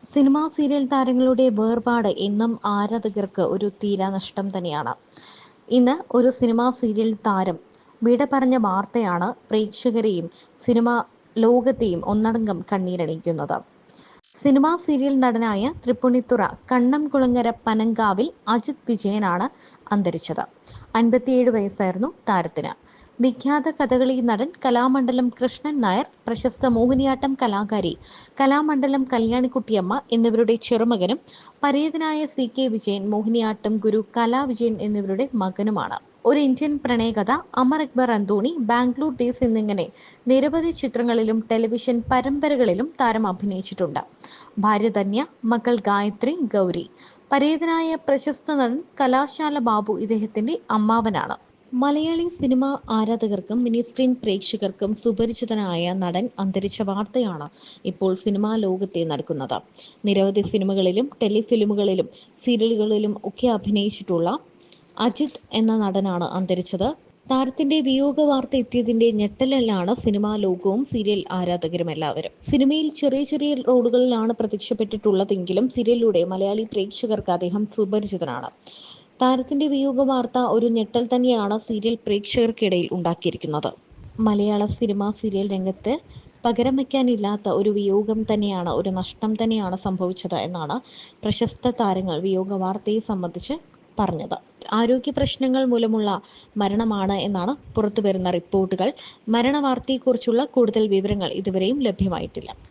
Cinema serial താരങ്ങളുടെ വേർപാട് എന്നും ആരാധകർക്ക് ഒരു തീരാനഷ്ടം തന്നെയാണ്. ഇന്ന് ഒരു സിനിമാ സീരിയൽ താരം വിട പറഞ്ഞ വാർത്തയാണ് പ്രേക്ഷകരെയും സിനിമാ ലോകത്തെയും ഒന്നടങ്കം കണ്ണീരണിയിക്കുന്നത്. സിനിമാ സീരിയൽ നടനായ തൃപ്പൂണിത്തുറ കണ്ണംകുളങ്ങര പനങ്കാവിൽ അജിത് വിജയനാണ് അന്തരിച്ചത്. 57 വയസ്സായിരുന്നു താരത്തിന്. വിഖ്യാത കഥകളി നടൻ കലാമണ്ഡലം കൃഷ്ണൻ നായർ, പ്രശസ്ത മോഹിനിയാട്ടം കലാകാരി കലാമണ്ഡലം കല്യാണിക്കുട്ടിയമ്മ എന്നിവരുടെ ചെറുമകനും പരേതനായ CK വിജയൻ, മോഹിനിയാട്ടം ഗുരു കലാ വിജയൻ എന്നിവരുടെ മകനുമാണ്. ഒരു ഇന്ത്യൻ പ്രണയകഥ, അമർ അക്ബർ അന്തോണി, ബാംഗ്ലൂർ ഡേയ്സ് എന്നിങ്ങനെ നിരവധി ചിത്രങ്ങളിലും ടെലിവിഷൻ പരമ്പരകളിലും താരം അഭിനയിച്ചിട്ടുണ്ട്. ഭാര്യ ധന്യ, മകൾ ഗായത്രി ഗൗരി. പരേതനായ പ്രശസ്ത നടൻ കലാശാല ബാബു ഇദ്ദേഹത്തിന്റെ അമ്മാവനാണ്. മലയാളി സിനിമാ ആരാധകർക്കും മിനി സ്ക്രീൻ പ്രേക്ഷകർക്കും സുപരിചിതനായ നടൻ അന്തരിച്ച വാർത്തയാണ് ഇപ്പോൾ സിനിമാ ലോകത്തെ നടക്കുന്നത്. നിരവധി സിനിമകളിലും ടെലിഫിലിമുകളിലും സീരിയലുകളിലും ഒക്കെ അഭിനയിച്ചിട്ടുള്ള അജിത് എന്ന നടനാണ് അന്തരിച്ചത്. താരത്തിന്റെ വിയോഗ വാർത്ത എത്തിയതിന്റെ ഞെട്ടലിലാണ് സിനിമാ ലോകവും സീരിയൽ ആരാധകരും എല്ലാവരും. സിനിമയിൽ ചെറിയ ചെറിയ റോളുകളിലാണ് പ്രത്യക്ഷപ്പെട്ടിട്ടുള്ളതെങ്കിലും സീരിയലിലൂടെ മലയാളി പ്രേക്ഷകർക്ക് അദ്ദേഹം സുപരിചിതനാണ്. താരത്തിന്റെ വിയോഗ വാർത്ത ഒരു ഞെട്ടൽ തന്നെയാണ് സീരിയൽ പ്രേക്ഷകർക്കിടയിൽ ഉണ്ടാക്കിയിരിക്കുന്നത്. മലയാള സീരിയൽ രംഗത്ത് പകരം വയ്ക്കാനില്ലാത്ത ഒരു വിയോഗം തന്നെയാണ്, ഒരു നഷ്ടം തന്നെയാണ് സംഭവിച്ചത് എന്നാണ് പ്രശസ്ത താരങ്ങൾ വിയോഗ വാർത്തയെ സംബന്ധിച്ച് പറഞ്ഞത്. ആരോഗ്യ പ്രശ്നങ്ങൾ മൂലമുള്ള മരണമാണ് എന്നാണ് പുറത്തുവരുന്ന റിപ്പോർട്ടുകൾ. മരണവാർത്തയെക്കുറിച്ചുള്ള കൂടുതൽ വിവരങ്ങൾ ഇതുവരെയും ലഭ്യമായിട്ടില്ല.